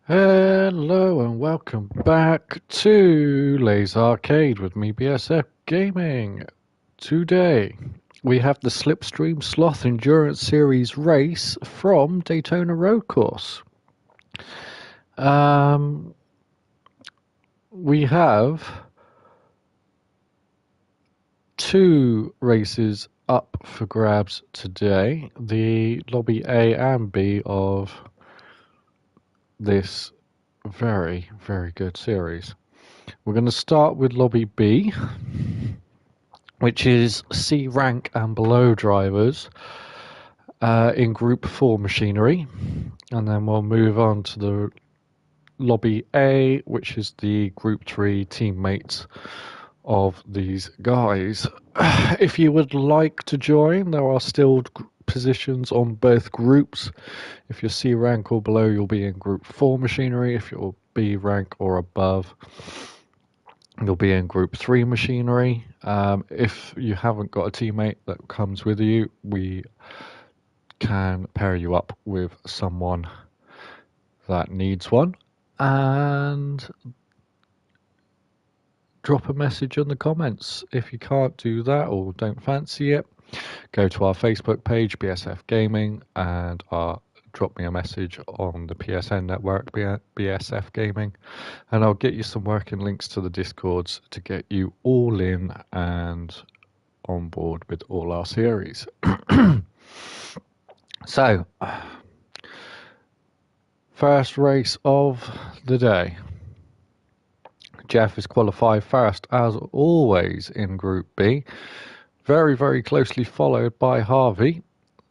Hello and welcome back to LazArcade with me, BSF Gaming. Today we have the Slipstream Sloth Endurance Series race from Daytona Road Course. We have two races up for grabs today. The Lobby A and B of this very, very good series. We're going to start with Lobby B, which is C rank and below drivers in Group 4 machinery. And then we'll move on to the Lobby A, which is the Group 3 teammates of these guys. If you would like to join, there are still positions on both groups. If you're C rank or below, you'll be in Group 4 machinery. If you're B rank or above, you'll be in Group 3 machinery. If you haven't got a teammate that comes with you, we can pair you up with someone that needs one. And drop a message in the comments. If you can't do that or don't fancy it, go to our Facebook page, BSF Gaming, and drop me a message on the PSN network, BSF Gaming, and I'll get you some working links to the Discords to get you all in and on board with all our series. So, first race of the day. Jeff is qualified first, as always, in Group B. Very, very closely followed by Harvey.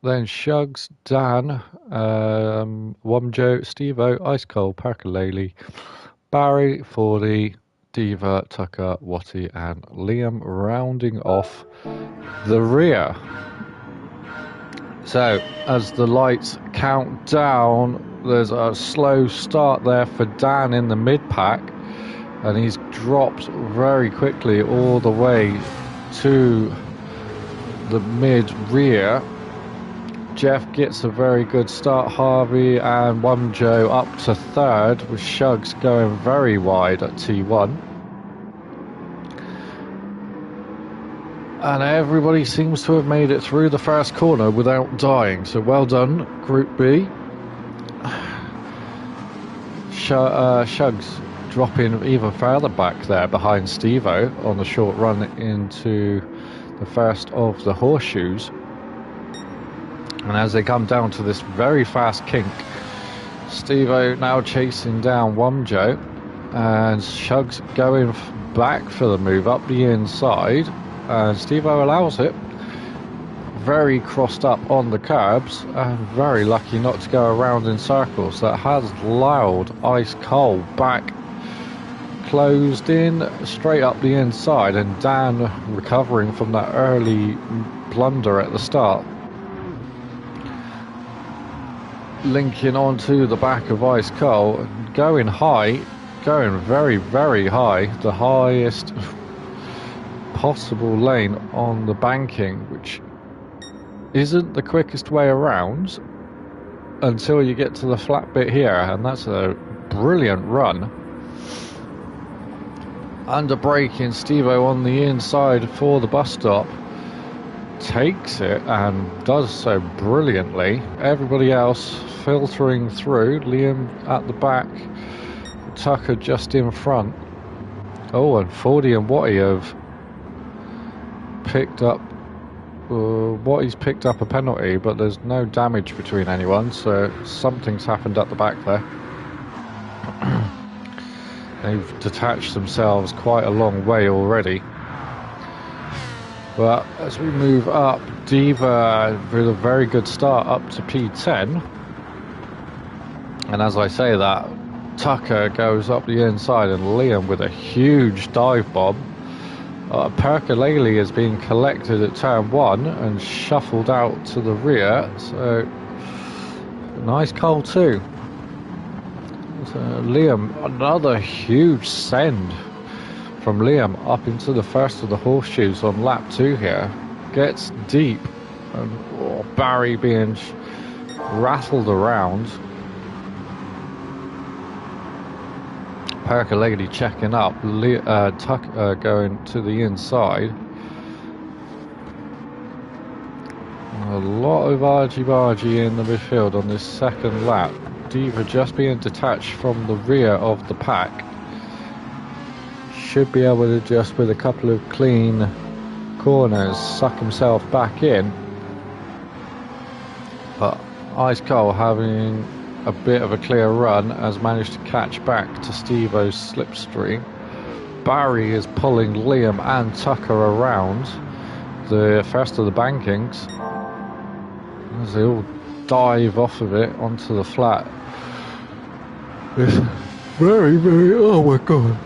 Then Shugs, Dan, Womjo, Steve-O, Ice Cold, Percolele, Barry, Fordy, Diva, Tucker, Watty, and Liam rounding off the rear. So, as the lights count down, there's a slow start there for Dan in the mid-pack, and he's dropped very quickly all the way to the mid-rear. Jeff gets a very good start. Harvey and Womjo up to third, with Shugs going very wide at T1. And everybody seems to have made it through the first corner without dying. So well done, Group B. Shugs dropping even further back there behind Steve-O on the short run into the first of the horseshoes. And as they come down to this very fast kink, Steve-O now chasing down Womjo, and Shugs going back for the move up the inside, and Steve-O allows it. Very crossed up on the curbs, and very lucky not to go around in circles. That has loud Ice Cold back closed in straight up the inside, and Dan recovering from that early blunder at the start, linking onto the back of Ice Cold, going high, going very, very high, the highest possible lane on the banking, which isn't the quickest way around until you get to the flat bit here, and that's a brilliant run. Under braking, Steve-O on the inside for the bus stop, takes it and does so brilliantly. Everybody else filtering through. Liam at the back, Tucker just in front. Oh, and Fordy and Watty have picked up Watty's picked up a penalty, but there's no damage between anyone, so something's happened at the back there. They've detached themselves quite a long way already. But as we move up, Diva with a very good start up to P10. And as I say that, Tucker goes up the inside, and Liam with a huge dive bomb. Percolele is being collected at turn 1 and shuffled out to the rear. So nice call too. So Liam, another huge send from Liam up into the first of the horseshoes on lap 2 here. Gets deep, and Barry being rattled around. Percolating checking up, Tucker going to the inside. A lot of argy-bargy in the midfield on this second lap. Diva just being detached from the rear of the pack. Should be able to just, with a couple of clean corners, suck himself back in. But Ice Cold, having a bit of a clear run, has managed to catch back to Steve-O's slipstream. Barry is pulling Liam and Tucker around the first of the bankings as they all dive off of it onto the flat. It's very, very, oh my god.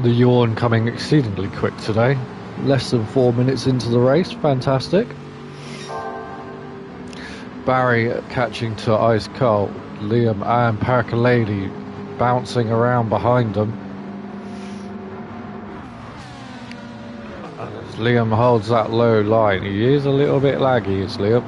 The yawn coming exceedingly quick today. Less than 4 minutes into the race, fantastic. Barry catching to Ice Cold, Liam and Percolady bouncing around behind them. As Liam holds that low line, he is a little bit laggy, is Liam.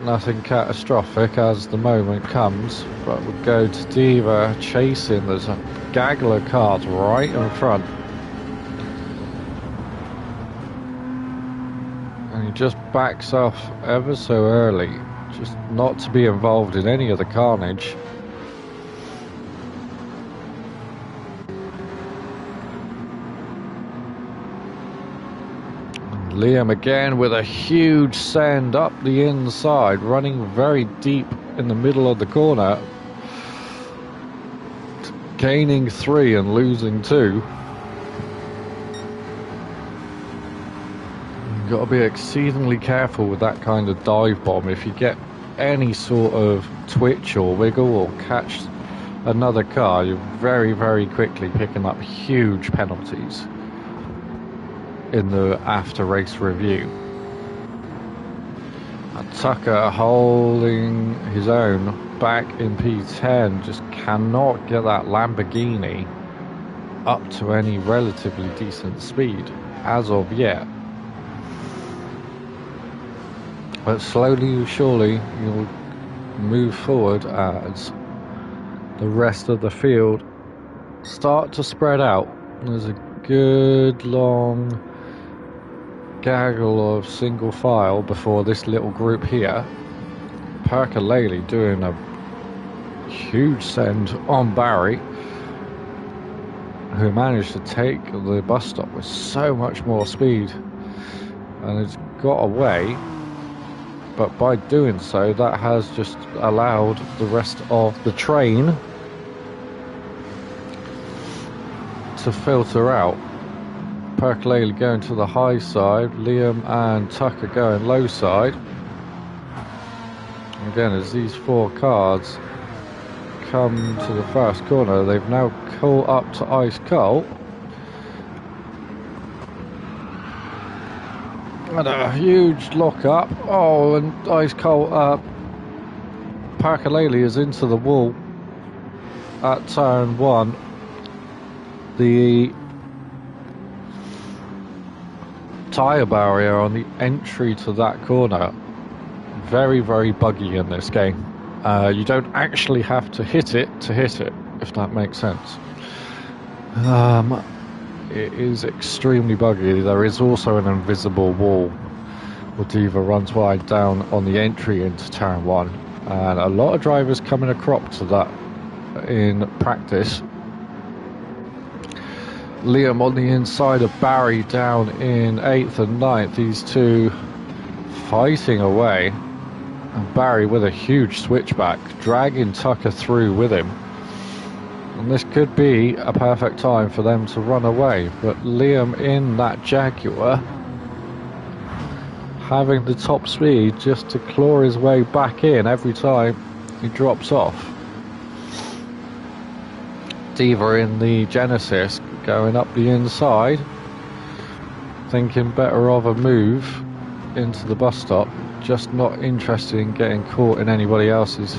Nothing catastrophic as the moment comes, but we go to Diva chasing. There's a gaggle of cars right in front. And he just backs off ever so early, just not to be involved in any of the carnage. Liam again with a huge send up the inside, running very deep in the middle of the corner, gaining 3 and losing 2. You've got to be exceedingly careful with that kind of dive bomb. If you get any sort of twitch or wiggle or catch another car, you're very, very quickly picking up huge penalties in the after race review. And Tucker holding his own back in P10, just cannot get that Lamborghini up to any relatively decent speed as of yet. But slowly but surely you'll move forward as the rest of the field start to spread out. There's a good long gaggle of single file before this little group here. Percolady doing a huge send on Barry, who managed to take the bus stop with so much more speed and has got away, but by doing so that has just allowed the rest of the train to filter out. Percolady going to the high side, Liam and Tucker going low side. Again, as these 4 cars come to the first corner, they've now caught up to Ice Cold. And a huge lock up. Oh, and Ice Cold Percolady is into the wall at turn 1. The tyre barrier on the entry to that corner, very, very buggy in this game. You don't actually have to hit it, if that makes sense. It is extremely buggy. There is also an invisible wall where Diva runs wide down on the entry into turn 1, and a lot of drivers coming a crop to that in practice. Liam on the inside of Barry down in 8th and 9th. These two fighting away. And Barry with a huge switchback, dragging Tucker through with him. And this could be a perfect time for them to run away. But Liam in that Jaguar, having the top speed just to claw his way back in every time he drops off. Diva in the Genesis going up the inside, thinking better of a move into the bus stop, just not interested in getting caught in anybody else's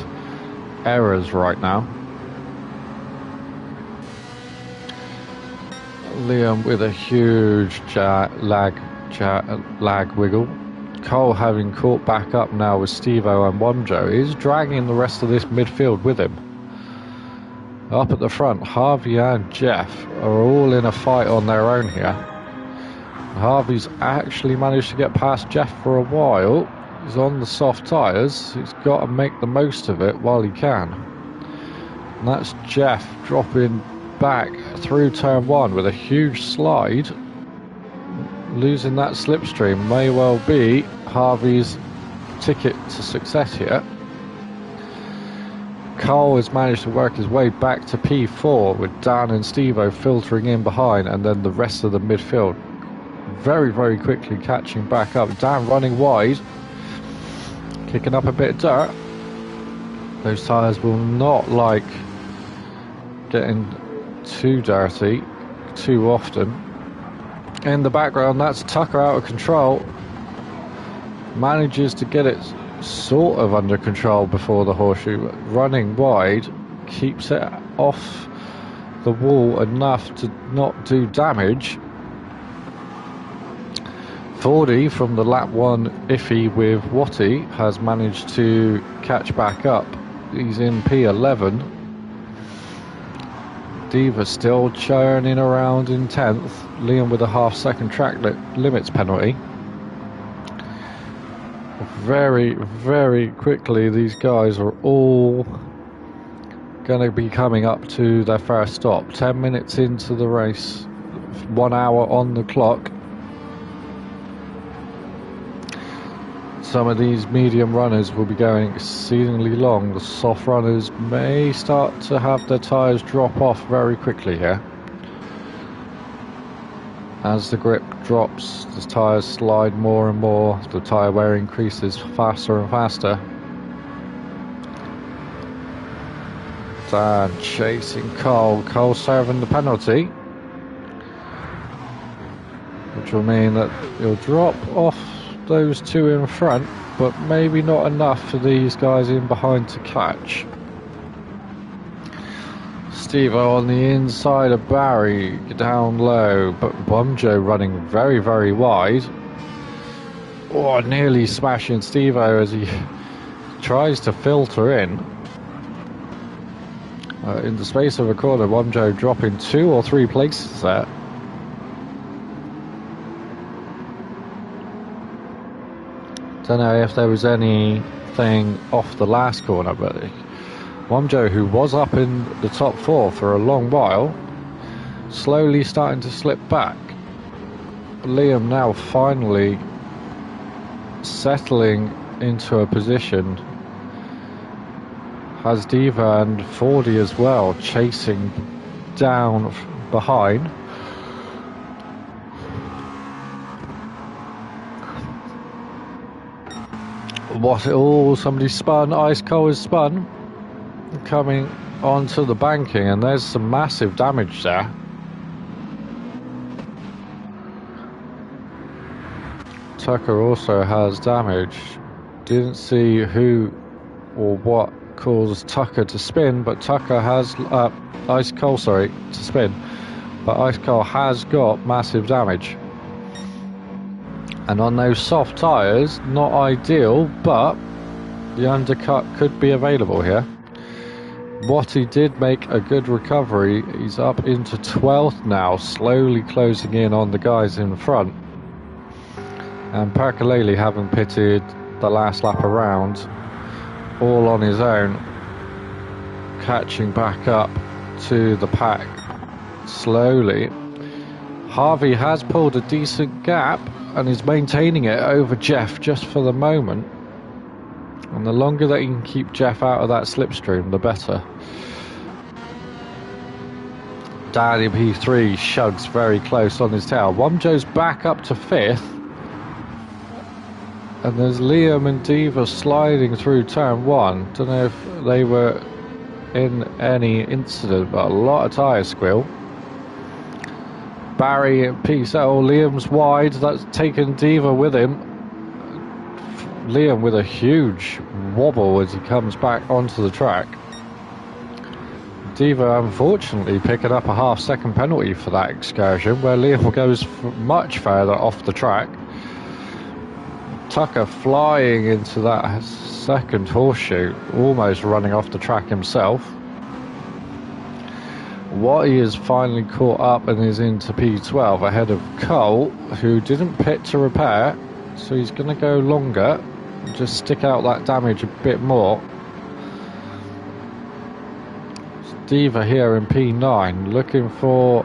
errors right now. Liam with a huge lag wiggle, Cole, having caught back up now with Steve-O and Wonjo, is dragging the rest of this midfield with him. Up at the front, Harvey and Jeff are all in a fight on their own here. Harvey's actually managed to get past Jeff for a while. He's on the soft tyres. He's got to make the most of it while he can. And that's Jeff dropping back through turn 1 with a huge slide. Losing that slipstream may well be Harvey's ticket to success here. Cole has managed to work his way back to P4 with Dan and Steve-O filtering in behind, and then the rest of the midfield very, very quickly catching back up. Dan running wide, kicking up a bit of dirt. Those tyres will not like getting too dirty too often. In the background, that's Tucker out of control. Manages to get it sort of under control before the horseshoe, running wide, keeps it off the wall enough to not do damage. 40 from the lap 1 iffy with Watty has managed to catch back up. He's in P11. Diva still churning around in 10th. Liam with a half-second track limits penalty. Very, very quickly, these guys are all going to be coming up to their first stop. 10 minutes into the race, 1 hour on the clock. Some of these medium runners will be going exceedingly long. The soft runners may start to have their tyres drop off very quickly here. As the grip drops, the tyres slide more and more. The tyre wear increases faster and faster. Dan chasing Cole. Cole serving the penalty, which will mean that he'll drop off those two in front, but maybe not enough for these guys in behind to catch. Steve-O on the inside of Barry, down low, but Wonjo running very, very wide. Oh, nearly smashing Steve-O as he tries to filter in. In the space of a corner, Wonjo dropping 2 or 3 places there. Don't know if there was anything off the last corner, but Wonjo, who was up in the top 4 for a long while, slowly starting to slip back. Liam now finally settling into a position. Has Diva and Fordy as well chasing down behind. Somebody spun. Ice Cold is spun. Coming onto the banking, and there's some massive damage there. Tucker also has damage. Didn't see who or what caused Tucker to spin, but Tucker has Ice Cold, to spin. But Ice Cold has got massive damage. And on those soft tyres, not ideal, but the undercut could be available here. Watty did make a good recovery. He's up into 12th now, slowly closing in on the guys in front. And Percolele, having pitted the last lap around, all on his own, catching back up to the pack slowly. Harvey has pulled a decent gap and is maintaining it over Jeff just for the moment. And the longer that he can keep Jeff out of that slipstream, the better. Dan in P3 shugs very close on his tail. Wonjo's back up to 5th. And there's Liam and Diva sliding through turn 1. Don't know if they were in any incident, but a lot of tyre squill. Barry in P7. Liam's wide. That's taken Diva with him. Liam with a huge wobble as he comes back onto the track. Diva unfortunately picking up a half-second penalty for that excursion, where Liam goes much further off the track. Tucker flying into that second horseshoe, almost running off the track himself. Watty is finally caught up and is into P12 ahead of Cole, who didn't pit to repair, so he's going to go longer, just stick out that damage a bit more. Diva here in P9 looking for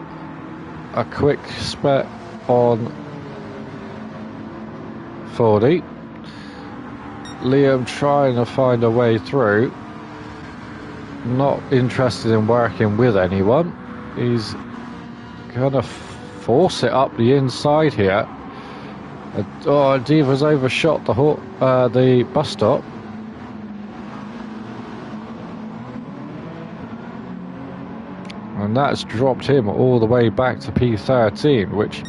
a quick spec on 40. Liam trying to find a way through, not interested in working with anyone. He's gonna force it up the inside here. Oh, Diva's overshot the bus stop. And that's dropped him all the way back to P13, which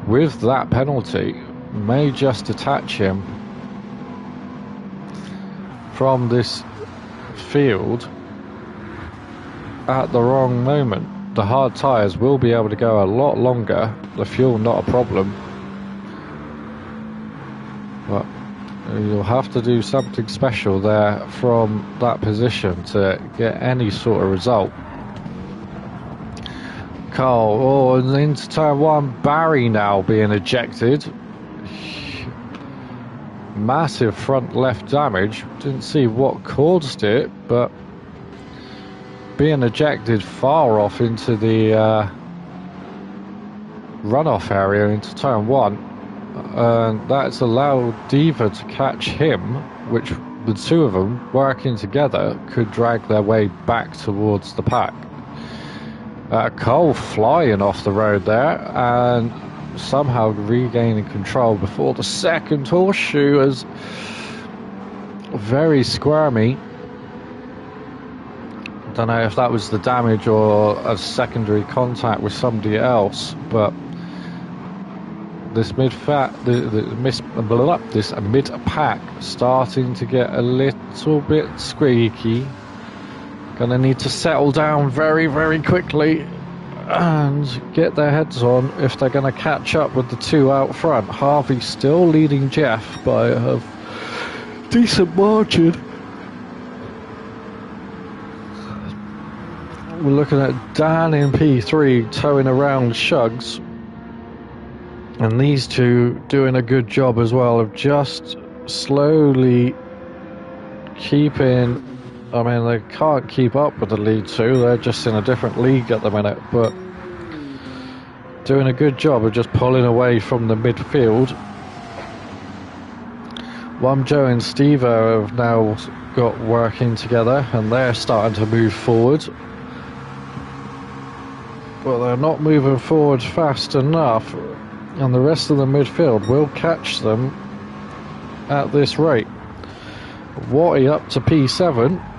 with that penalty may just detach him from this field at the wrong moment. The hard tyres will be able to go a lot longer, the fuel not a problem, but you'll have to do something special there from that position to get any sort of result. Carl, oh, and into turn one, Barry now being ejected. Massive front left damage. Didn't see what caused it, but being ejected far off into the runoff area into turn one, and that's allowed Diva to catch him, which the two of them working together could drag their way back towards the pack. Cole flying off the road there and somehow regaining control before the second horseshoe is very squirmy. Don't know if that was the damage or a secondary contact with somebody else, but this this mid pack starting to get a little bit squeaky. Gonna need to settle down very, very quickly and get their heads on if they're gonna catch up with the two out front. Harvey still leading Jeff by a decent margin. We're looking at Dan in P3 towing around Shugs, and these two doing a good job as well of just slowly keeping. I mean, they can't keep up with the lead two, they're just in a different league at the minute, but doing a good job of just pulling away from the midfield. Joe and Steve have now got working together and they're starting to move forward. But they're not moving forward fast enough, and the rest of the midfield will catch them at this rate. Watty up to P7.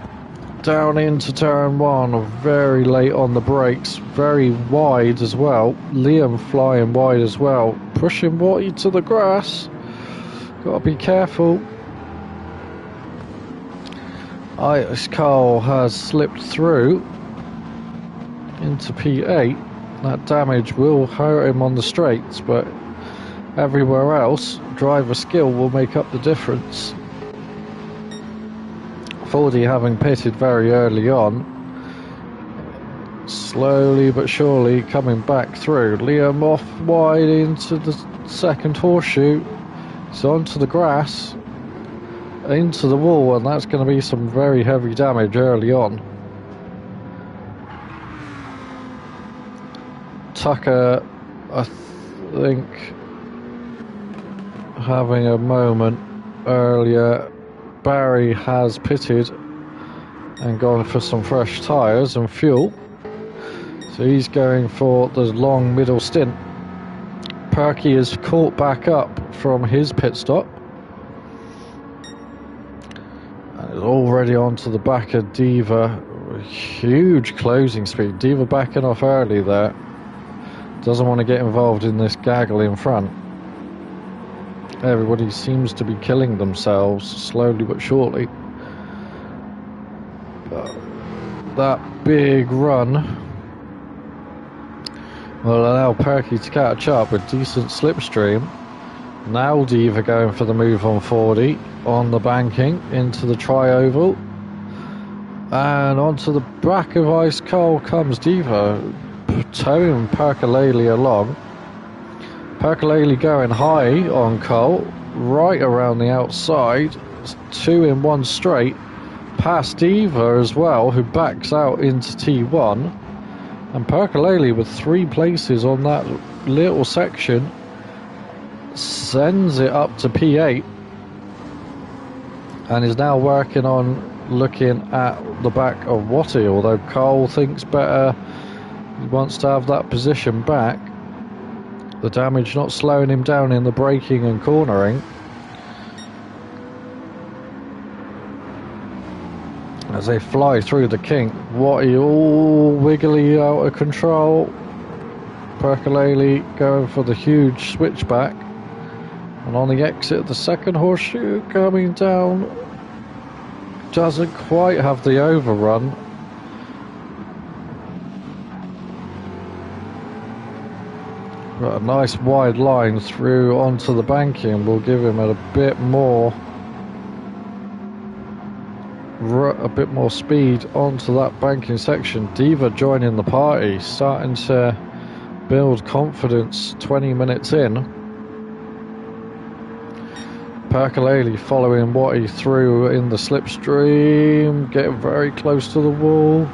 Down into turn one, very late on the brakes, very wide as well. Liam flying wide as well, pushing Watty to the grass. Gotta be careful. Itis Carl has slipped through into P8. That damage will hurt him on the straights, but everywhere else, driver skill will make up the difference. Fordy having pitted very early on, slowly but surely coming back through. Liam off wide into the second horseshoe. It's onto the grass, into the wall, and that's going to be some very heavy damage early on. Tucker, I think, having a moment earlier. Barry has pitted and gone for some fresh tyres and fuel, so he's going for the long middle stint. Perky is caught back up from his pit stop and is already onto the back of Diva. Huge closing speed. Diva backing off early there, doesn't want to get involved in this gaggle in front. Everybody seems to be killing themselves slowly but surely. That big run will allow Perky to catch up with decent slipstream. Now Diva going for the move on 40 on the banking into the tri-oval. And onto the back of Ice Cold comes Diva, towing Percolele along. Percolele going high on Cole, right around the outside, 2 in 1 straight, past Diva as well, who backs out into T1. And Percolele with 3 places on that little section sends it up to P8 and is now working on looking at the back of Watty, although Cole thinks better, he wants to have that position back. The damage not slowing him down in the braking and cornering. As they fly through the kink, Watty all wiggly out of control. Percolele going for the huge switchback. And on the exit, the second horseshoe coming down. Doesn't quite have the overrun. But a nice wide line through onto the banking will give him a bit more speed onto that banking section. Diva joining the party, starting to build confidence 20 minutes in. Percolele following what he threw in the slipstream, getting very close to the wall.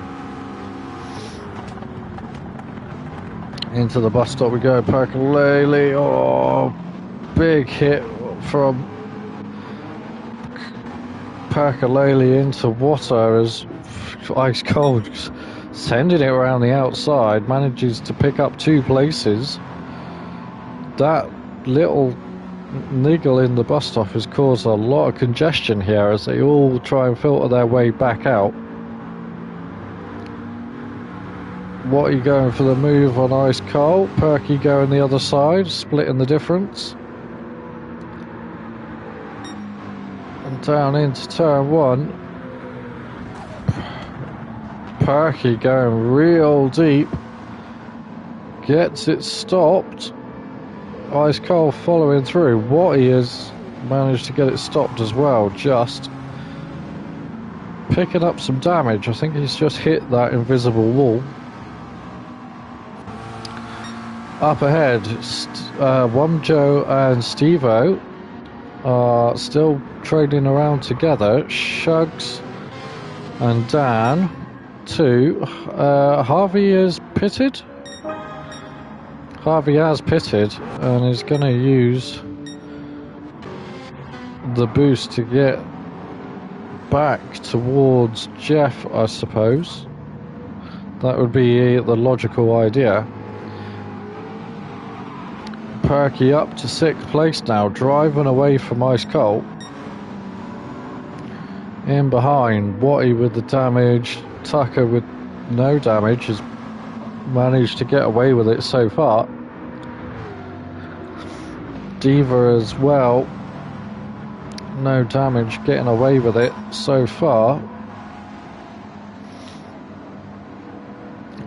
Into the bus stop we go. Percolele, oh, big hit from Percolele into water as Ice Cold sending it around the outside, manages to pick up 2 places. That little niggle in the bus stop has caused a lot of congestion here as they all try and filter their way back out. What are you going for the move on Ice Cold? Perky going the other side, splitting the difference. And down into turn 1. Perky going real deep. Gets it stopped. Ice Cold following through. What he has managed to get it stopped as well, just picking up some damage. I think he's just hit that invisible wall. Up ahead, Womjo and Stevo are still trading around together. Shugs and Dan, too. Harvey is pitted. Harvey has pitted and is going to use the boost to get back towards Jeff, I suppose. That would be the logical idea. Perky up to 6th place now, driving away from Ice Cold. In behind, Watty with the damage, Tucker with no damage has managed to get away with it so far. Diva as well, no damage, getting away with it so far.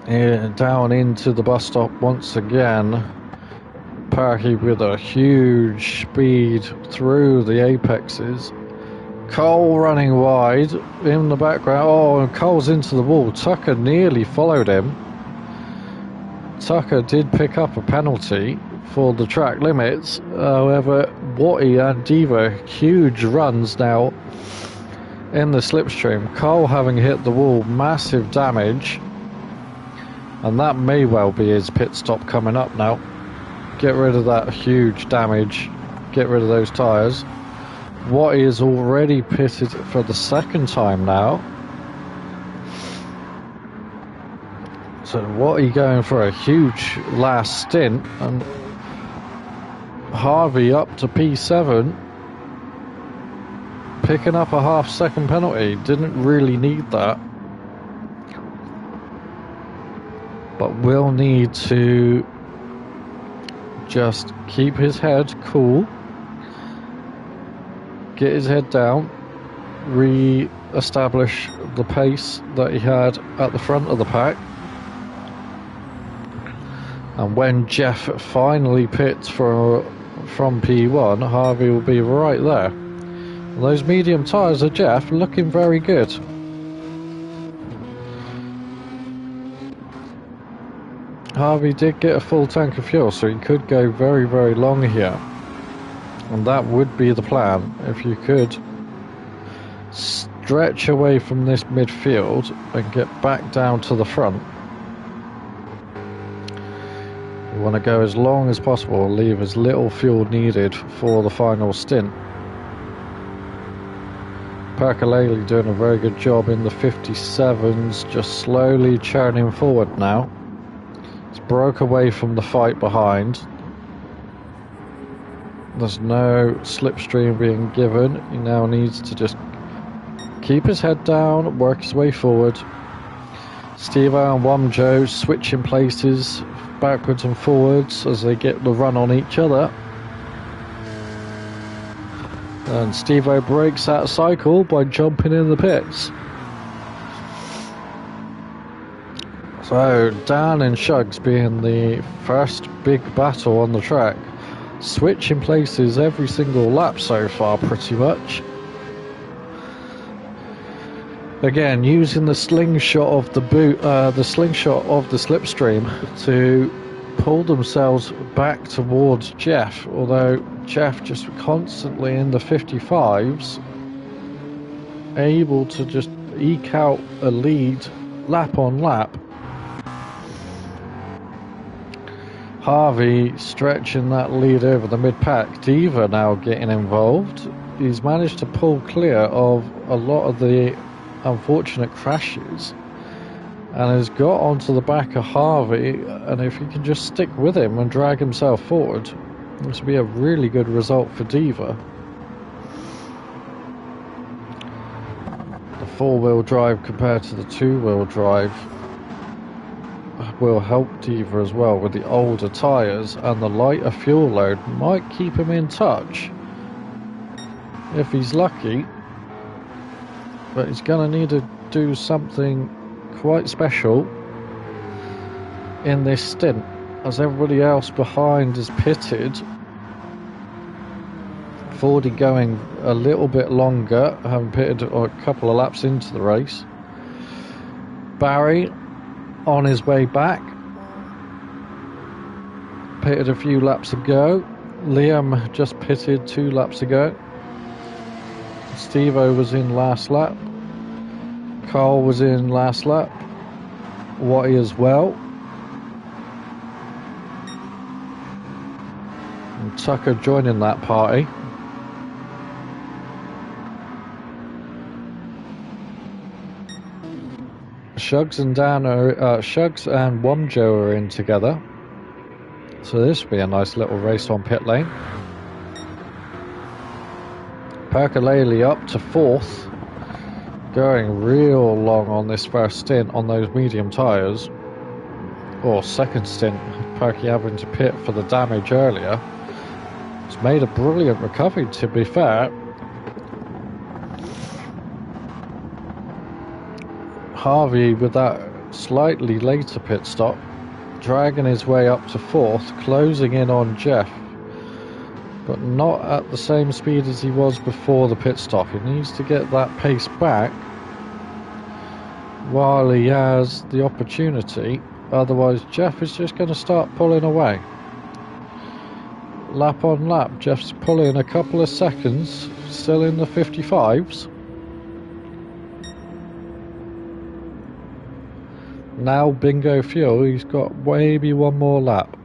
Down into the bus stop once again. Perky with a huge speed through the apexes. Cole running wide in the background. Oh, and Cole's into the wall. Tucker nearly followed him. Tucker did pick up a penalty for the track limits. However, Watty and Diva, huge runs now in the slipstream. Cole having hit the wall, massive damage. And that may well be his pit stop coming up now. Get rid of that huge damage. Get rid of those tyres. Watty is already pitted for the 2nd time now. So Watty going for a huge last stint, and Harvey up to P7, picking up a half-second penalty. Didn't really need that, but will need to just keep his head cool, get his head down, re-establish the pace that he had at the front of the pack. And when Jeff finally pits for from P1, Harvey will be right there. And those medium tyres of Jeff looking very good. Harvey did get a full tank of fuel, so he could go very, very long here. And that would be the plan, if you could stretch away from this midfield and get back down to the front. You want to go as long as possible, leave as little fuel needed for the final stint. Percolele doing a very good job in the 57s, just slowly churning forward now. He's broke away from the fight behind. There's no slipstream being given. He now needs to just keep his head down, work his way forward. Steve-O and Wamjo switching places backwards and forwards as they get the run on each other. And Steve-O breaks that cycle by jumping in the pits. So Dan and Shugs being the first big battle on the track, switching places every single lap so far pretty much. Again, using the slingshot of the slingshot of the slipstream to pull themselves back towards Jeff, although Jeff just constantly in the 55s, able to just eke out a lead lap on lap. Harvey stretching that lead over the mid-pack. Diva now getting involved. He's managed to pull clear of a lot of the unfortunate crashes and has got onto the back of Harvey, and if he can just stick with him and drag himself forward, this would be a really good result for Diva. The four-wheel drive compared to the two-wheel drive will help Diva as well with the older tyres, and the lighter fuel load might keep him in touch if he's lucky. But he's going to need to do something quite special in this stint, as everybody else behind is pitted. Fordy going a little bit longer, having pitted a couple of laps into the race. Barry on his way back, pitted a few laps ago. Liam just pitted 2 laps ago. Steve-O was in last lap. Carl was in last lap. Watty as well. And Tucker joining that party. Shugs and Shugs and Wamjo are in together. So this will be a nice little race on pit lane. Percolele up to 4th, going real long on this first stint on those medium tyres, or second stint, Perky having to pit for the damage earlier. It's made a brilliant recovery, to be fair. Harvey with that slightly later pit stop, dragging his way up to 4th, closing in on Jeff, but not at the same speed as he was before the pit stop. He needs to get that pace back while he has the opportunity, otherwise Jeff is just going to start pulling away. Lap on lap, Jeff's pulling a couple of seconds, still in the 55s. Now bingo fuel, he's got maybe one more lap.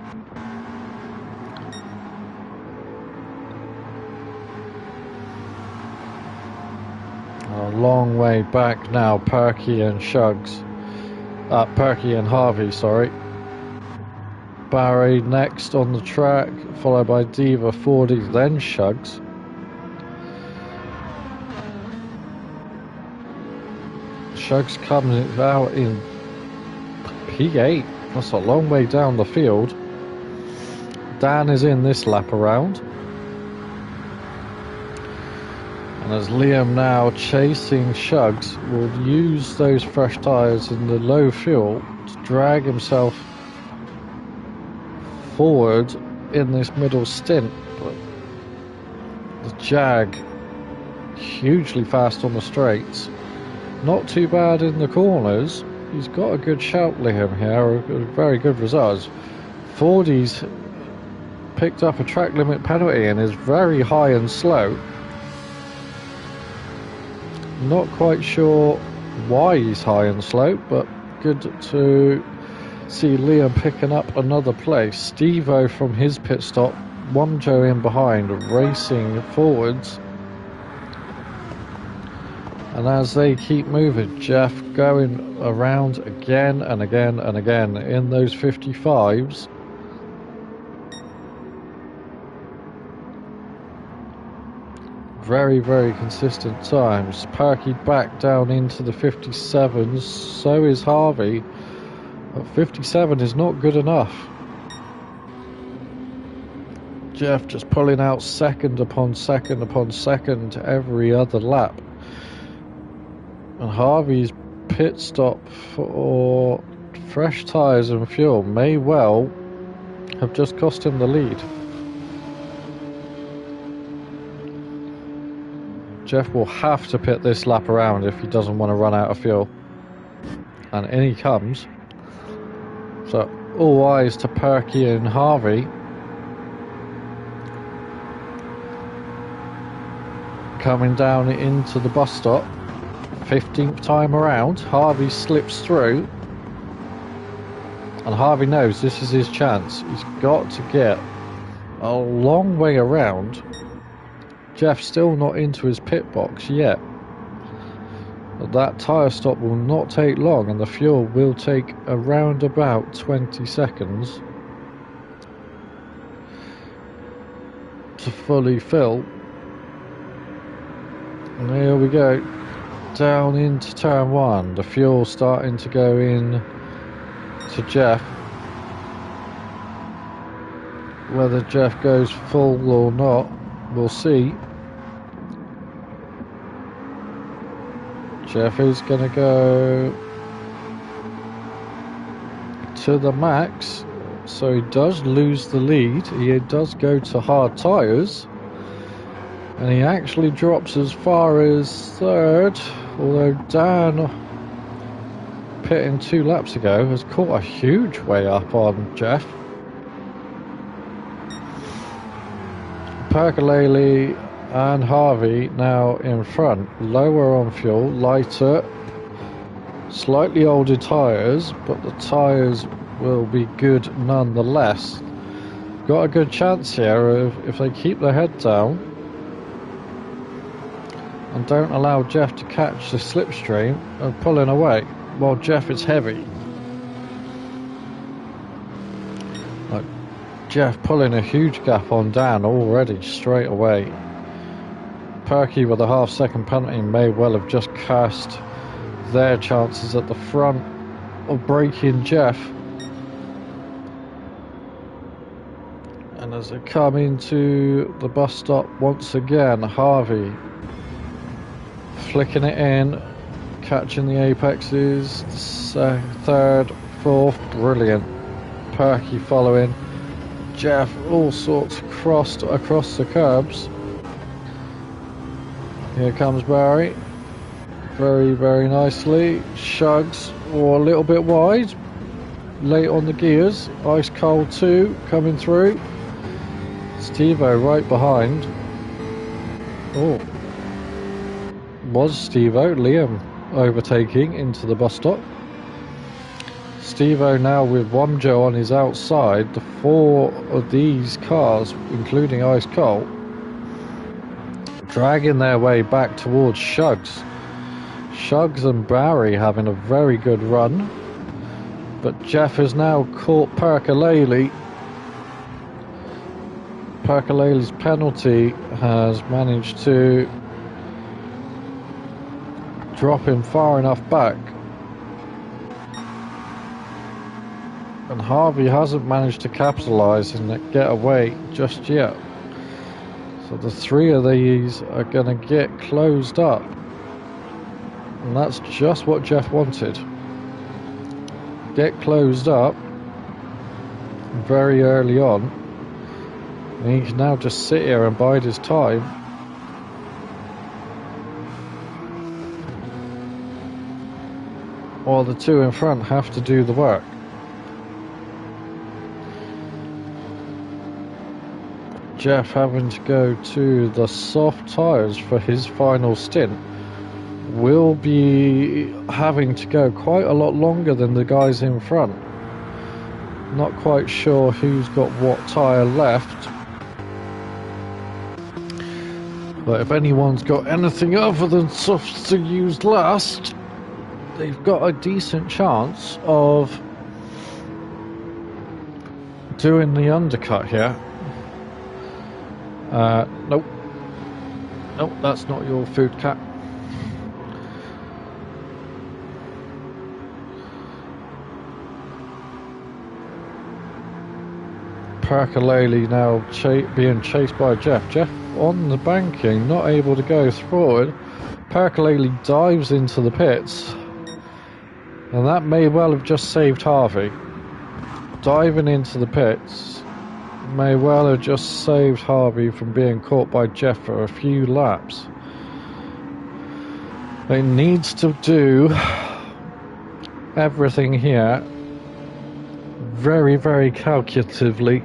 A long way back now, Perky and Harvey, sorry. Barry next on the track, followed by Diva, Fordy, then Shugs. Shugs comes out in P8, that's a long way down the field. Dan is in this lap around. And as Liam now chasing Shugs, will use those fresh tyres and the low fuel to drag himself forward in this middle stint, but the Jag hugely fast on the straights, not too bad in the corners. He's got a good shout, Liam, here, a very good results. Fordy's picked up a track limit penalty and is very high and slow. Not quite sure why he's high and slow, but good to see Liam picking up another place. Steve-O from his pit stop, Wamjo in behind, racing forwards. And as they keep moving, Jeff going around again and again and again in those 55s. Very, very consistent times. Perky back down into the 57s, so is Harvey. But 57 is not good enough. Jeff just pulling out second upon second upon second every other lap. And Harvey's pit stop for fresh tyres and fuel may well have just cost him the lead. Jeff will have to pit this lap around if he doesn't want to run out of fuel. And in he comes. So all eyes to Perky and Harvey. Coming down into the bus stop. 15th time around, Harvey slips through, and Harvey knows this is his chance. He's got to get a long way around. Jeff's still not into his pit box yet, but that tyre stop will not take long, and the fuel will take around about 20 seconds to fully fill. And here we go. Down into turn one, the fuel starting to go in to Jeff. Whether Jeff goes full or not, we'll see. Jeff is going to go to the max, so he does lose the lead. He does go to hard tyres. And he actually drops as far as third, although Dan, pitting 2 laps ago, has caught a huge way up on Jeff. Pergolesi and Harvey now in front, lower on fuel, lighter, slightly older tyres, but the tyres will be good nonetheless. Got a good chance here if they keep their head down and don't allow Jeff to catch the slipstream of pulling away while Jeff is heavy. Like Jeff pulling a huge gap on Dan already straight away. Perky with a half-second penalty may well have just cast their chances at the front of breaking Jeff. And as they come into the bus stop once again, Harvey flicking it in, catching the apexes, third, fourth, brilliant. Perky following. Jeff all sorts across the curbs. Here comes Barry. Very, very nicely. Shugs, or a little bit wide. Late on the gears. Ice Cold 2 coming through. Steve-O right behind. Oh. Was Steve-O, Liam overtaking into the bus stop. Steve-O now with Wamjo on his outside. The 4 of these cars, including Ice Cold, dragging their way back towards Shugs. Shugs and Barry having a very good run, but Jeff has now caught Pergolesi. Pergolesi's penalty has managed to drop him far enough back, and Harvey hasn't managed to capitalise and get away just yet. So the 3 of these are going to get closed up, and that's just what Jeff wanted. Get closed up very early on And he can now just sit here and bide his time. While the two in front have to do the work. Jeff having to go to the soft tyres for his final stint will be having to go quite a lot longer than the guys in front. Not quite sure who's got what tyre left. But if anyone's got anything other than softs to use last, they've got a decent chance of doing the undercut here. Nope. Nope, that's not your food, cat. Percolele now being chased by Jeff. Jeff on the banking, not able to go forward. Percolele dives into the pits. And that may well have just saved Harvey. Diving into the pits may well have just saved Harvey from being caught by Jeff for a few laps. He needs to do everything here very, very calculatively.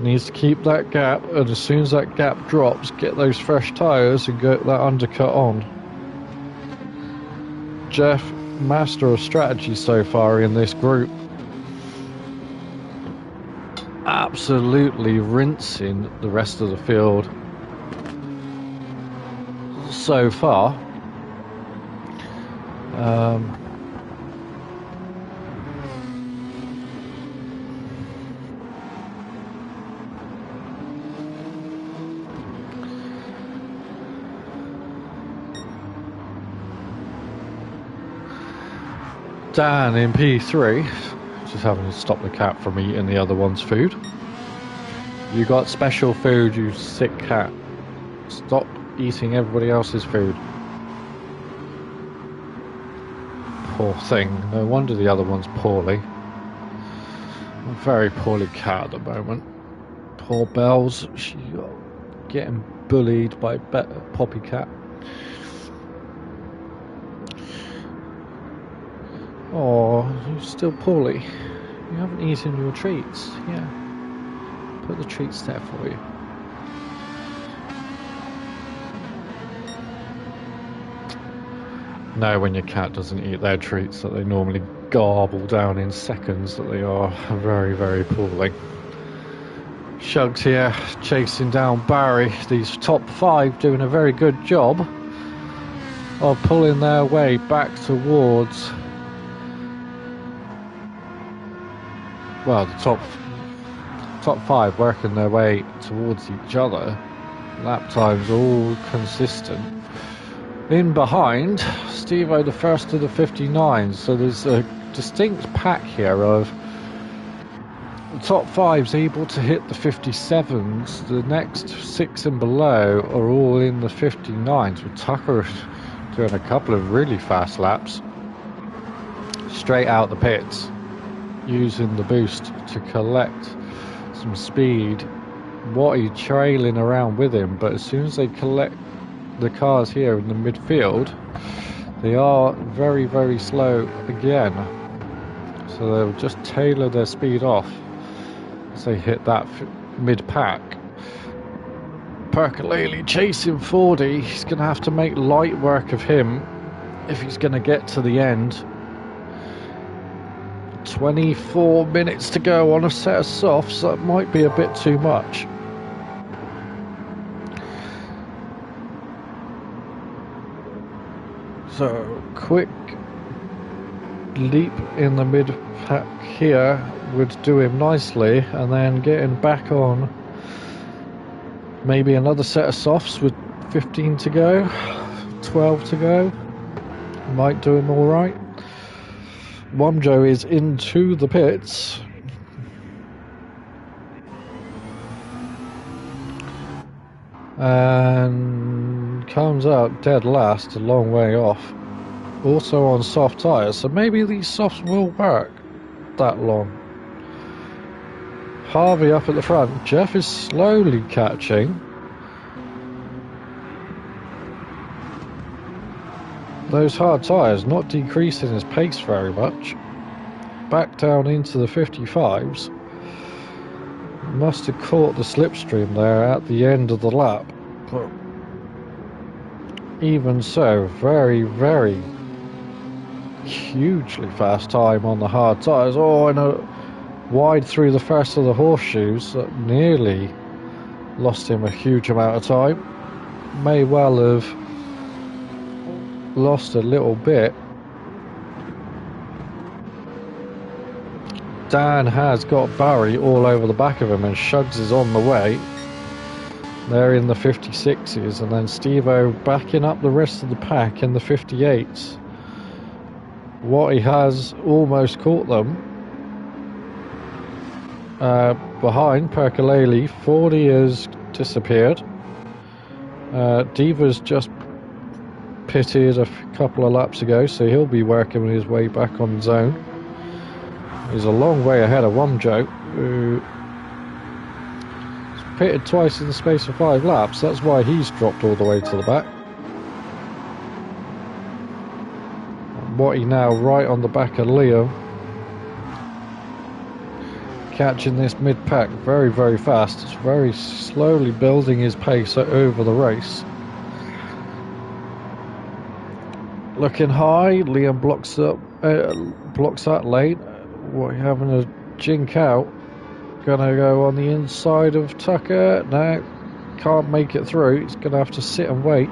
Needs to keep that gap, and as soon as that gap drops, get those fresh tyres and get that undercut on. Jeff, master of strategy so far in this group. Absolutely rinsing the rest of the field so far. Dan in P3, just having to stop the cat from eating the other one's food. You got special food, you sick cat. Stop eating everybody else's food. Poor thing. No wonder the other one's poorly. A very poorly cat at the moment. Poor Bells. She's getting bullied by Poppy Cat. Oh, you're still poorly. You haven't eaten your treats. Yeah. Put the treats there for you. No, when your cat doesn't eat their treats that they normally garble down in seconds, that they are very, very poorly. Shugs here, chasing down Barry. These top five doing a very good job of pulling their way back towards... Well, the top five working their way towards each other. Lap times all consistent. In behind, Steve-O the first of the 59s. So there's a distinct pack here of the top five's able to hit the 57s. The next six and below are all in the 59s, with Tucker doing a couple of really fast laps straight out the pits, using the boost to collect some speed. Watty trailing around with him, but as soon as they collect the cars here in the midfield, they are very, very slow again. So they'll just tailor their speed off as they hit that mid-pack. Percolele chasing 40. He's going to have to make light work of him if he's going to get to the end. 24 minutes to go on a set of softs. That might be a bit too much. So, quick leap in the mid-pack here would do him nicely, and then getting back on maybe another set of softs with 15 to go, 12 to go, might do him alright. Wamjo is into the pits. And comes out dead last, a long way off. Also on soft tyres, so maybe these softs will work that long. Harvey up at the front. Jeff is slowly catching. Those hard tyres not decreasing his pace very much. Back down into the 55s. Must have caught the slipstream there at the end of the lap. But even so, very, very hugely fast time on the hard tyres. Oh, and a wide through the first of the horseshoes that nearly lost him a huge amount of time. May well have lost a little bit. Dan has got Barry all over the back of him, and Shugs is on the way. They're in the 56s, and then Steve-O backing up the rest of the pack in the 58s. What he has almost caught them. Behind Percolele, 40 has disappeared. Diva's just pitted a couple of laps ago, so he'll be working his way back on zone. He's a long way ahead of Womjo, who pitted twice in the space of 5 laps. That's why he's dropped all the way to the back. What he now right on the back of Leo, catching this mid-pack very, very fast. It's very slowly building his pace over the race. Looking high, Liam blocks that lane. What, having a jink out? Gonna go on the inside of Tucker. No, can't make it through. He's gonna have to sit and wait.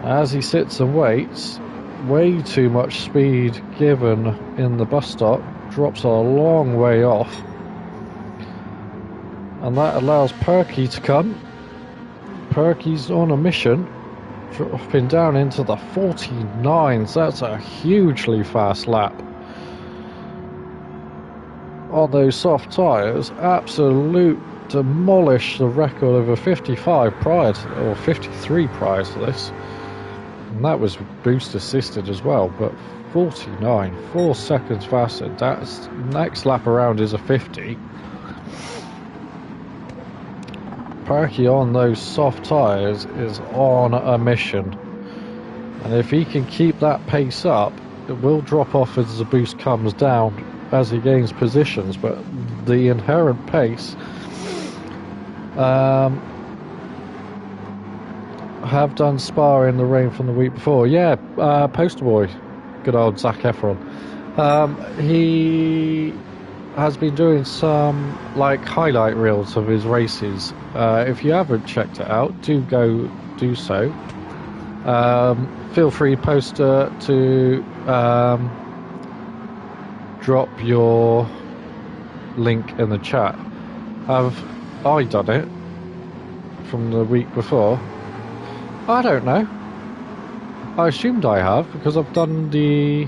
As he sits and waits, way too much speed given in the bus stop. Drops a long way off. And that allows Perky to come. Perky's on a mission. Dropping down into the 49s. That's a hugely fast lap. On those soft tyres, absolute demolish the record of a 55 prior to, or 53 prior to this, and that was boost assisted as well. But 49, 4 seconds faster. That's next lap around is a 50. Perky on those soft tyres is on a mission, and if he can keep that pace up, it will drop off as the boost comes down as he gains positions, but the inherent pace have done Spa in the rain from the week before. Yeah, poster boy, good old Zac Efron. He has been doing some like highlight reels of his races. If you haven't checked it out, do go do so. Feel free, poster, to drop your link in the chat. Have I done it from the week before? I don't know. I assumed I have, because I've done the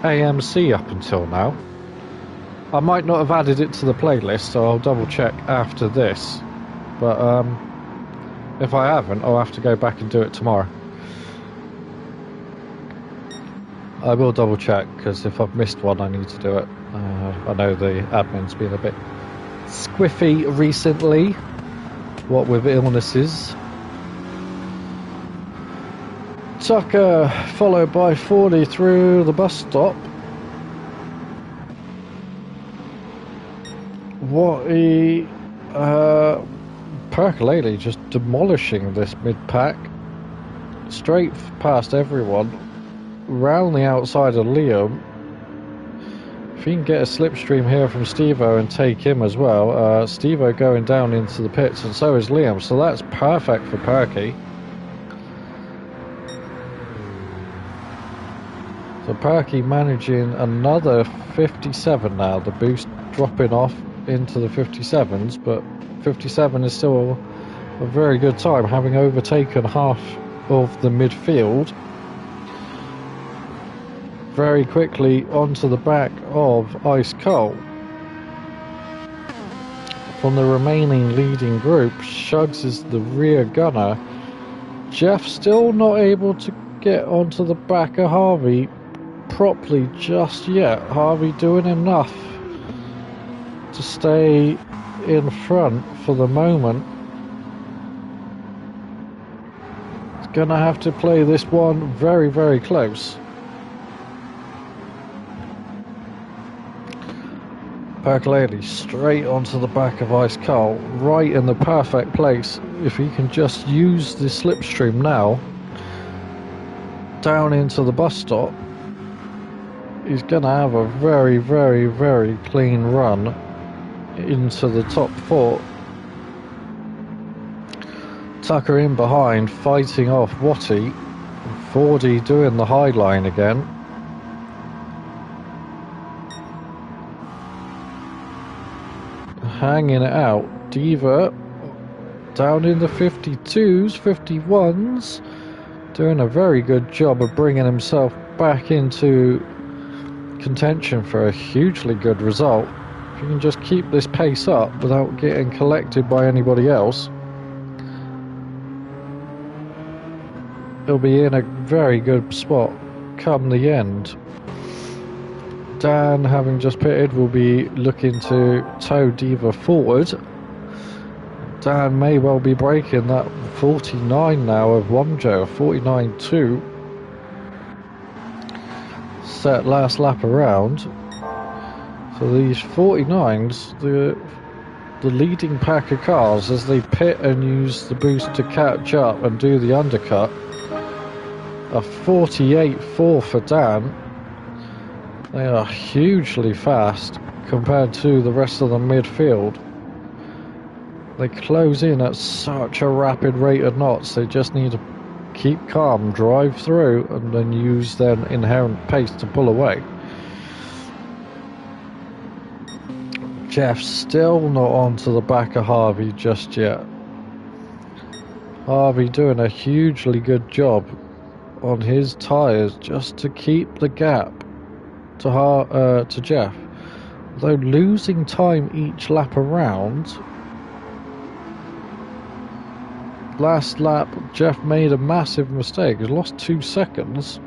AMC up until now. I might not have added it to the playlist, so I'll double check after this. But if I haven't, I'll have to go back and do it tomorrow. I will double check, because if I've missed one I need to do it. I know the admin's been a bit squiffy recently, what with illnesses. Tucker followed by 40 through the bus stop. Percolele just demolishing this mid-pack. Straight past everyone. Round the outside of Liam. If he can get a slipstream here from Steve-O and take him as well. Steve-O going down into the pits, and so is Liam, so that's perfect for Perky. So Perky managing another 57 now, the boost dropping off into the 57s, but 57 is still a very good time, having overtaken half of the midfield. Very quickly onto the back of Ice Cold. From the remaining leading group, Shugs is the rear gunner. Jeff still not able to get onto the back of Harvey properly just yet. Harvey doing enough to stay in front for the moment. He's gonna have to play this one very, very close. Percolati straight onto the back of Ice Cold, right in the perfect place. If he can just use the slipstream now, down into the bus stop, he's going to have a very, very, very clean run into the top four. Tucker in behind, fighting off Watty. Fordy doing the high line again. Hanging it out. Diva down in the 52s, 51s, doing a very good job of bringing himself back into contention for a hugely good result. If you can just keep this pace up without getting collected by anybody else, he'll be in a very good spot come the end. Dan, having just pitted, will be looking to tow Diva forward. Dan may well be breaking that 49 now of Wamjo, 49.2. Set last lap around. So these 49s, the leading pack of cars, as they pit and use the boost to catch up and do the undercut, a 48.4 for Dan. They are hugely fast compared to the rest of the midfield. They close in at such a rapid rate of knots. They just need to keep calm, drive through, and then use their inherent pace to pull away. Jeff still not onto the back of Harvey just yet. Harvey doing a hugely good job on his tyres just to keep the gap to Jeff. Though losing time each lap around. Last lap, Jeff made a massive mistake. He lost 2 seconds.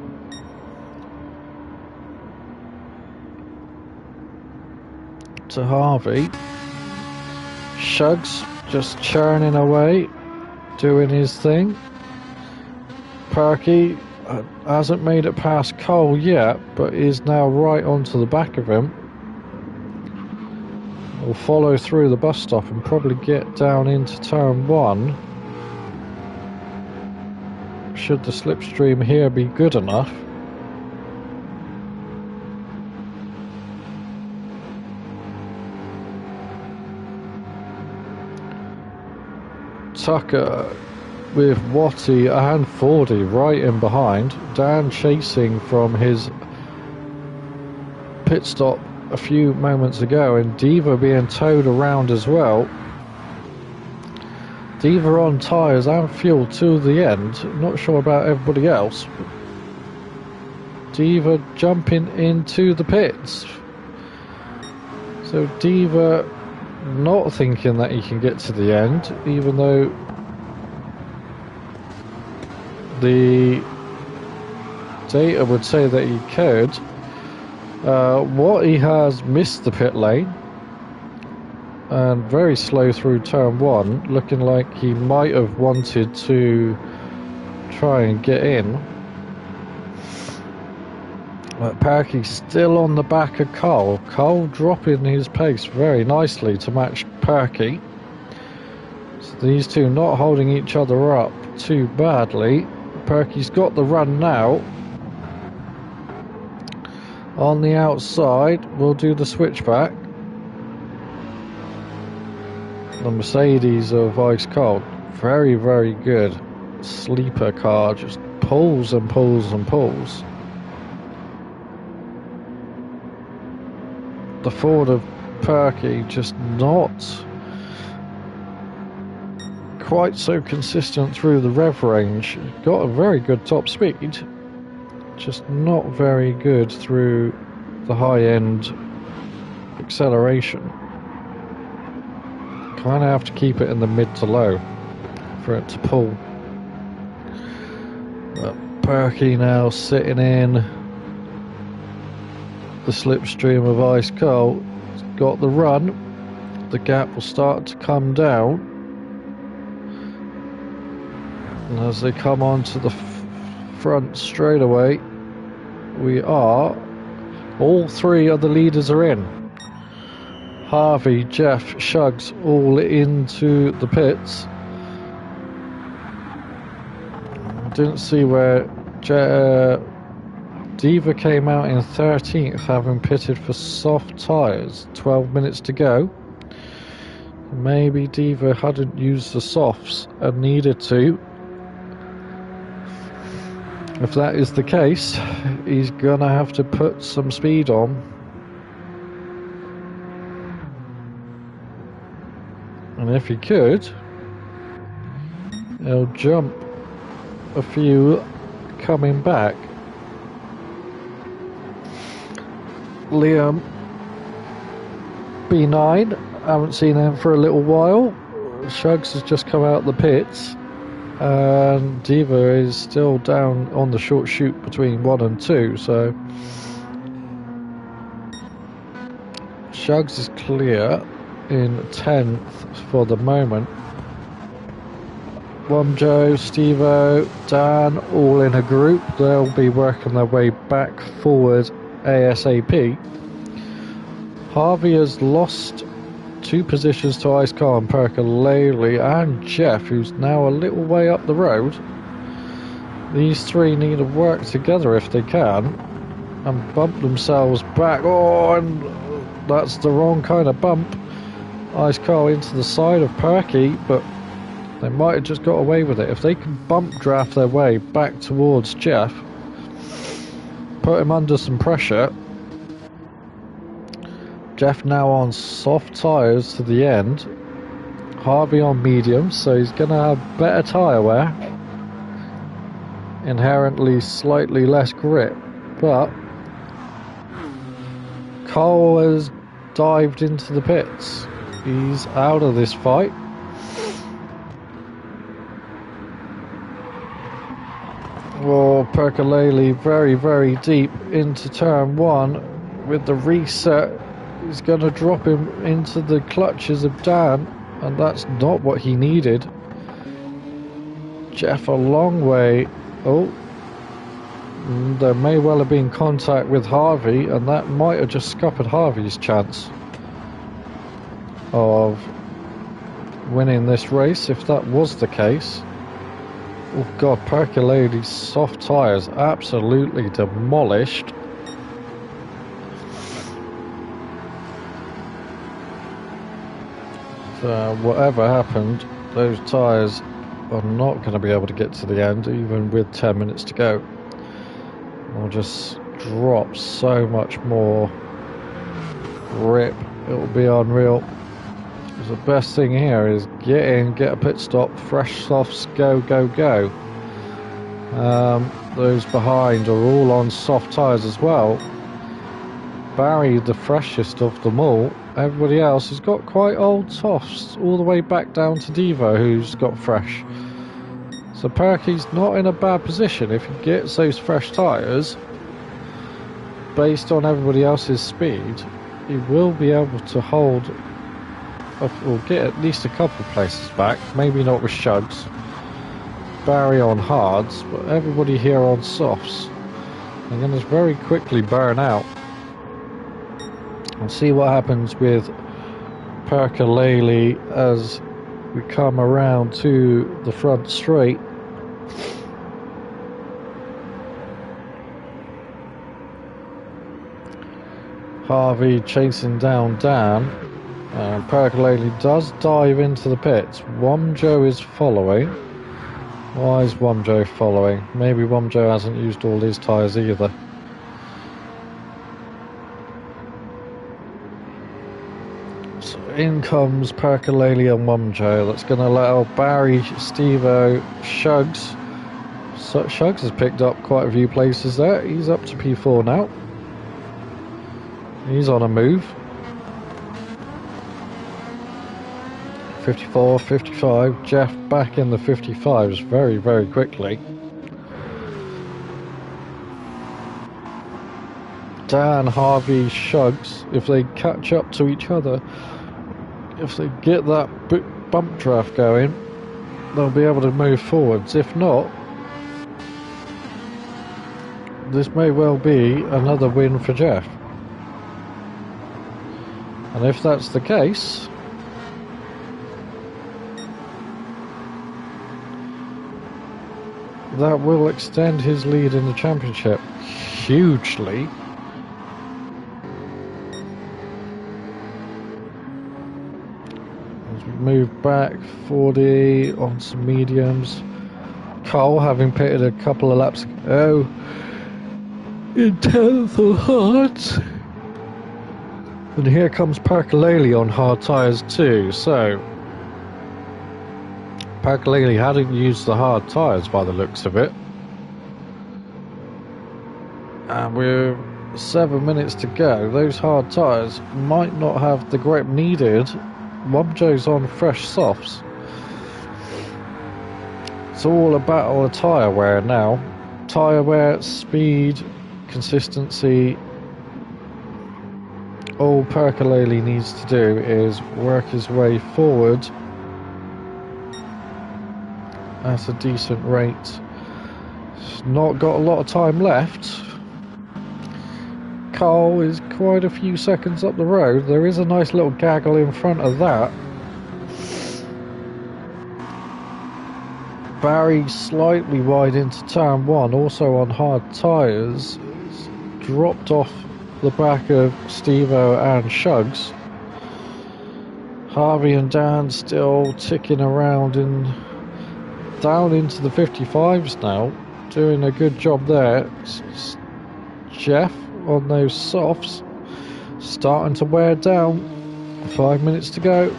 To Harvey. Shugs just churning away, doing his thing. Perky hasn't made it past Cole yet, but is now right onto the back of him. Will follow through the bus stop and probably get down into turn 1. Should the slipstream here be good enough. Tucker with Watty and Fordy right in behind. Dan chasing from his pit stop a few moments ago, and Diva being towed around as well. Diva on tyres and fuel to the end. Not sure about everybody else. Diva jumping into the pits. So Diva not thinking that he can get to the end, even though the data would say that he could. What he has missed the pit lane and very slow through turn 1, looking like he might have wanted to try and get in. But Perky's still on the back of Cole. Cole dropping his pace very nicely to match Perky. So these two not holding each other up too badly. Perky's got the run now. On the outside, we'll do the switchback. The Mercedes of Ice Cold, very, very good. Sleeper car, just pulls and pulls and pulls. The Ford of Perky just not quite so consistent through the rev range. Got a very good top speed, just not very good through the high end acceleration. Kind of have to keep it in the mid to low for it to pull. Perky now sitting in the slipstream of Ice Cold. Got the run. the gap will start to come down. And as they come onto the front straight away, all three of the leaders are in. Harvey, Jeff, Shugs all into the pits. Didn't see where Diva came out in 13th, having pitted for soft tyres. 12 minutes to go. Maybe Diva hadn't used the softs and needed to. If that is the case, he's gonna have to put some speed on. And if he could, he'll jump a few coming back. Liam B9, haven't seen him for a little while. Shugs has just come out the pits, and Diva is still down on the short chute between 1 and 2, so Shugs is clear in 10th for the moment. Wumjo, Stevo, Dan, all in a group. They'll be working their way back forward ASAP. Harvey has lost 2 positions to Ice Car and Percolele, and Jeff, who's now a little way up the road. These three need to work together if they can and bump themselves back. Oh, and that's the wrong kind of bump. Ice Car into the side of Perky, but they might have just got away with it. If they can bump draft their way back towards Jeff, put him under some pressure. Jeff now on soft tyres to the end. Harvey on medium, so he's going to have better tyre wear. Inherently slightly less grip, but Cole has dived into the pits. He's out of this fight. Oh, Percolele very, very deep into turn 1 with the reset. He's going to drop him into the clutches of Dan, and that's not what he needed. Jeff a long way. Oh, there may well have been contact with Harvey, and that might have just scuppered Harvey's chance of winning this race if that was the case. Oh god, Percolele's soft tyres absolutely demolished. So whatever happened, those tyres are not going to be able to get to the end even with 10 minutes to go. They'll just drop so much more grip, it'll be unreal. The best thing here is get in, get a pit stop, fresh softs, go, go, go. Those behind are all on soft tyres as well. Barry, the freshest of them all. Everybody else has got quite old softs, all the way back down to Devo, who's got fresh. So Perky's not in a bad position. If he gets those fresh tyres, based on everybody else's speed, he will be able to hold or get at least a couple places back. Maybe not with Shugs, Barry on hards, but everybody here on softs. They're going to very quickly burn out. And see what happens with Percolele as we come around to the front straight. Harvey chasing down Dan. Percolele does dive into the pits. Wumjo is following. Why is Wumjo following? Maybe Wumjo hasn't used all his tyres either. So in comes Percolele and Wumjo. That's going to allow Barry, Stevo, Shugs. So Shugs has picked up quite a few places there. He's up to P4 now. He's on a move. 54, 55, Jeff back in the 55s very, very quickly. Dan, Harvey, Shugs, if they catch up to each other, If they get that bump draft going, they'll be able to move forwards. If not, this may well be another win for Jeff. And if that's the case, that will extend his lead in the championship hugely. As we move back, 40 on some mediums. Cole, having pitted a couple of laps ago, in 10th on hards. And here comes Percolele on hard tyres too, so Percolele hadn't used the hard tyres by the looks of it. And we're 7 minutes to go. Those hard tyres might not have the grip needed. Wobjo's on fresh softs. It's all a battle of tyre wear now. Tyre wear, speed, consistency. All Percolele needs to do is work his way forward at a decent rate. He's not got a lot of time left. Carl is quite a few seconds up the road. There is a nice little gaggle in front of that. Barry slightly wide into turn one, also on hard tyres. It's dropped off the back of Stevo and Shugs. Harvey and Dan still ticking around down into the 55s now, doing a good job there. It's Jeff on those softs, starting to wear down. 5 minutes to go.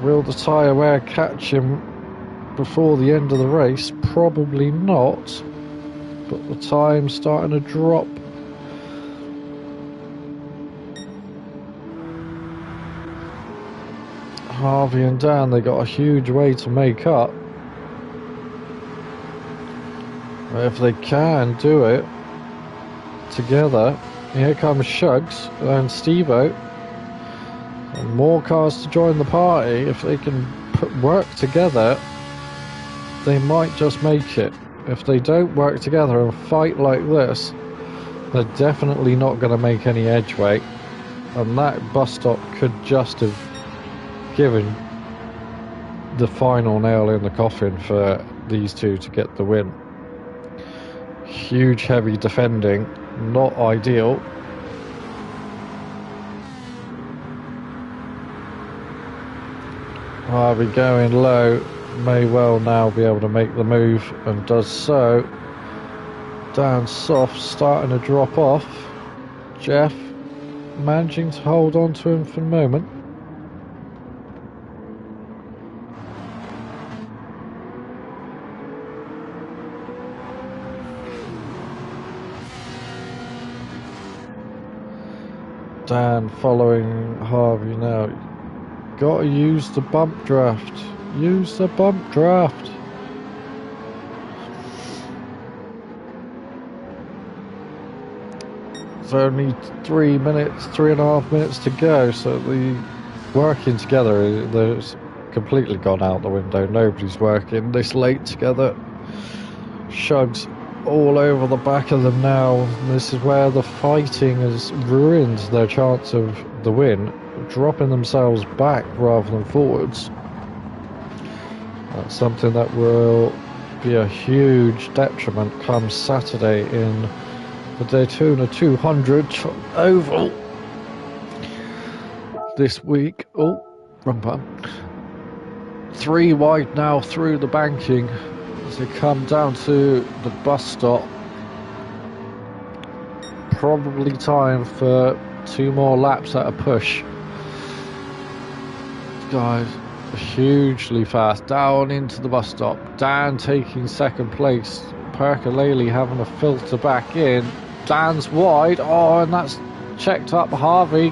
Will the tyre wear catch him before the end of the race? Probably not. But the time's starting to drop. Harvey and Dan, they got a huge way to make up. If they can do it together, here comes Shugs and Stevo. And more cars to join the party. If they can work together, they might just make it. If they don't work together and fight like this, they're definitely not going to make any edgeway. And that bus stop could just have given the final nail in the coffin for these two to get the win. Huge heavy defending, not ideal. Harvey going low, may well now be able to make the move, and does so. Dan soft, starting to drop off. Jeff managing to hold on to him for the moment. Dan following Harvey now. Got to use the bump draft. Use the bump draft. It's only 3.5 minutes to go, so the working together is completely gone out the window. Nobody's working this late together. Shugs all over the back of them now. This is where the fighting has ruined their chance of the win, dropping themselves back rather than forwards. That's something that will be a huge detriment come Saturday in the Daytona 200 oval this week. Oh, wrong button. 3 wide now through the banking as they come down to the bus stop. Probably time for 2 more laps at a push. Guys, hugely fast down into the bus stop. Dan taking second place. Percolele having a filter back in. Dan's wide. Oh, and that's checked up Harvey.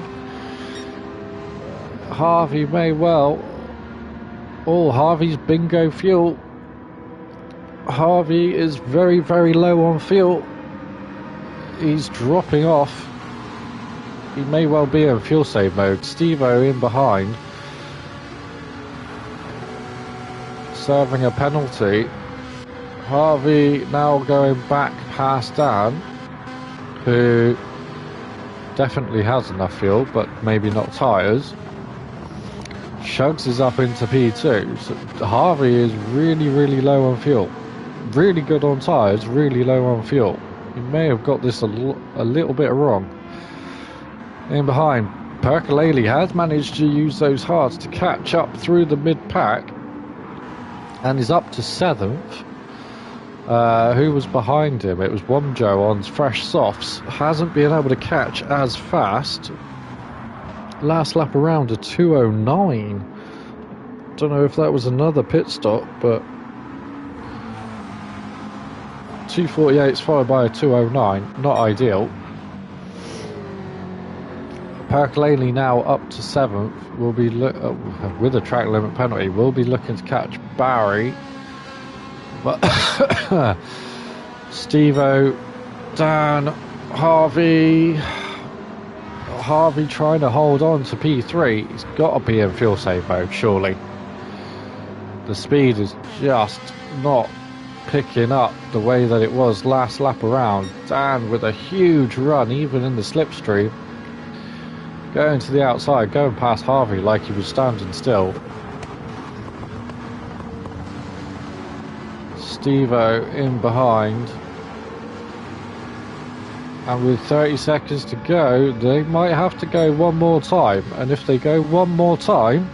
Harvey may well. Oh, Harvey's bingo fuel. Harvey is very, very low on fuel. He's dropping off. he may well be in fuel save mode. Steve-O in behind, serving a penalty. Harvey now going back past Dan, who definitely has enough fuel, but maybe not tyres. Shugs is up into P2. So Harvey is really, really low on fuel. Really good on tyres, really low on fuel. He may have got this a little bit wrong. In behind, Percolele has managed to use those hards to catch up through the mid-pack and is up to 7th. Who was behind him? It was Womjo on fresh softs. Hasn't been able to catch as fast. Last lap around a 2:09. Don't know if that was another pit stop, but 2:48 is followed by a 2:09. Not ideal. Percolele now up to 7th. Will be with a track limit penalty. Will be looking to catch Barry. But Steve-O, Dan, Harvey trying to hold on to P3. He's got to be in fuel save mode, surely. The speed is just not picking up the way that it was last lap around. Dan with a huge run, even in the slipstream. Going to the outside, going past Harvey like he was standing still. Steve-O in behind, and with 30 seconds to go, they might have to go one more time, and if they go one more time,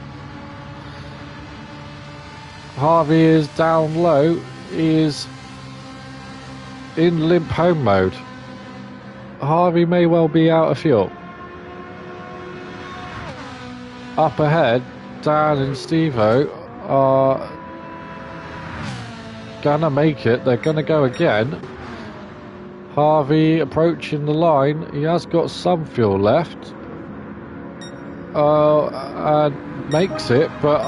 Harvey is down low. He is in limp home mode. Harvey may well be out of fuel. Up ahead, Dan and Steve-O are gonna make it. They're gonna go again. Harvey approaching the line. He has got some fuel left. And makes it, but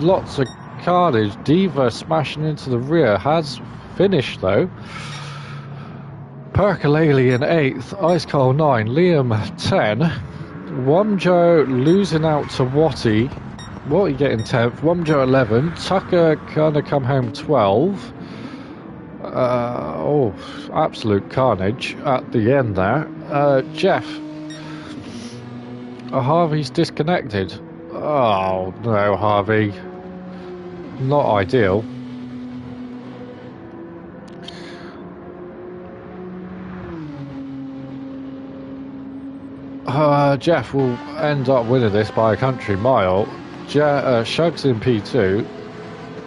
lots of carnage. Diva smashing into the rear. Has finished though. Percolele in 8th. Ice Cold 9. Liam 10. Womjo losing out to Watty. Watty getting 10th. Womjo 11. Tucker gonna come home 12. Absolute carnage at the end there. Jeff. Harvey's disconnected. Oh no, Harvey. Not ideal. Jeff will end up winning this by a country mile. Shugs in P2,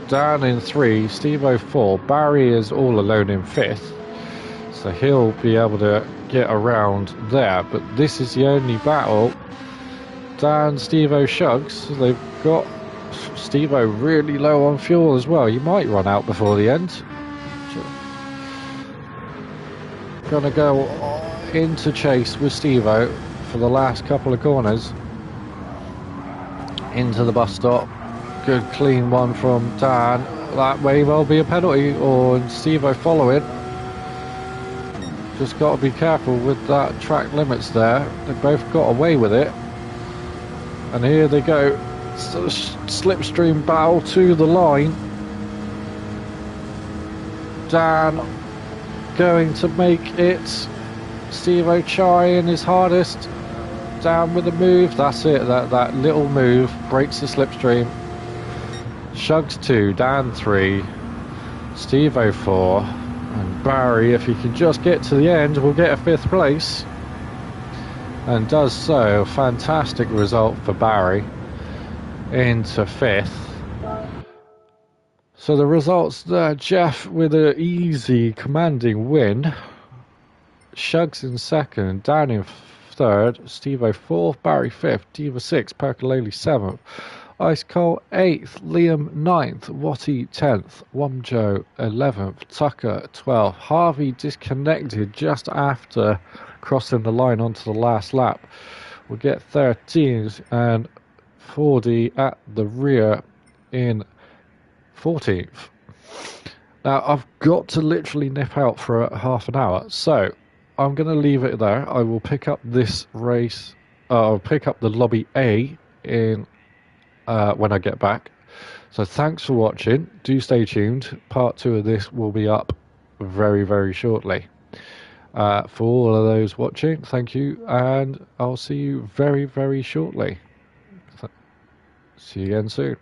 Dan in 3, Steve-O 4, Barry is all alone in 5th, so he'll be able to get around there, but this is the only battle. Dan, Steve-O, Shugs, they've got Steve-O really low on fuel as well. You might run out before the end. Gonna go into chase with Steve-O for the last couple of corners. Into the bus stop. Good clean one from Dan. That may well be a penalty, or Steve-O following. Just got to be careful with that track limits there. They both got away with it. And here they go. Slipstream battle to the line. Dan going to make it. Steve-O trying his hardest. Down with a move. That's it. That little move breaks the slipstream. Shugs 2, Dan 3, Steve-O 4, and Barry, if he can just get to the end, will get a 5th place. And does so. Fantastic result for Barry into 5th. So the results there, Jeff with an easy, commanding win. Shugs in 2nd, Dan in 3rd, Steve-O 4th, Barry 5th, Diva 6th, Percolele 7th, Ice Cold 8th, Liam 9th, Watty 10th, Womjo 11th, Tucker 12th, Harvey disconnected just after crossing the line onto the last lap. We'll get 13th and 40 at the rear in 14th. Now I've got to literally nip out for half an hour, so I'm going to leave it there. I will pick up this race. I'll pick up the Lobby A in when I get back. So thanks for watching. Do stay tuned. Part 2 of this will be up very, very shortly. For all of those watching, thank you, and I'll see you very, very shortly. See you again soon.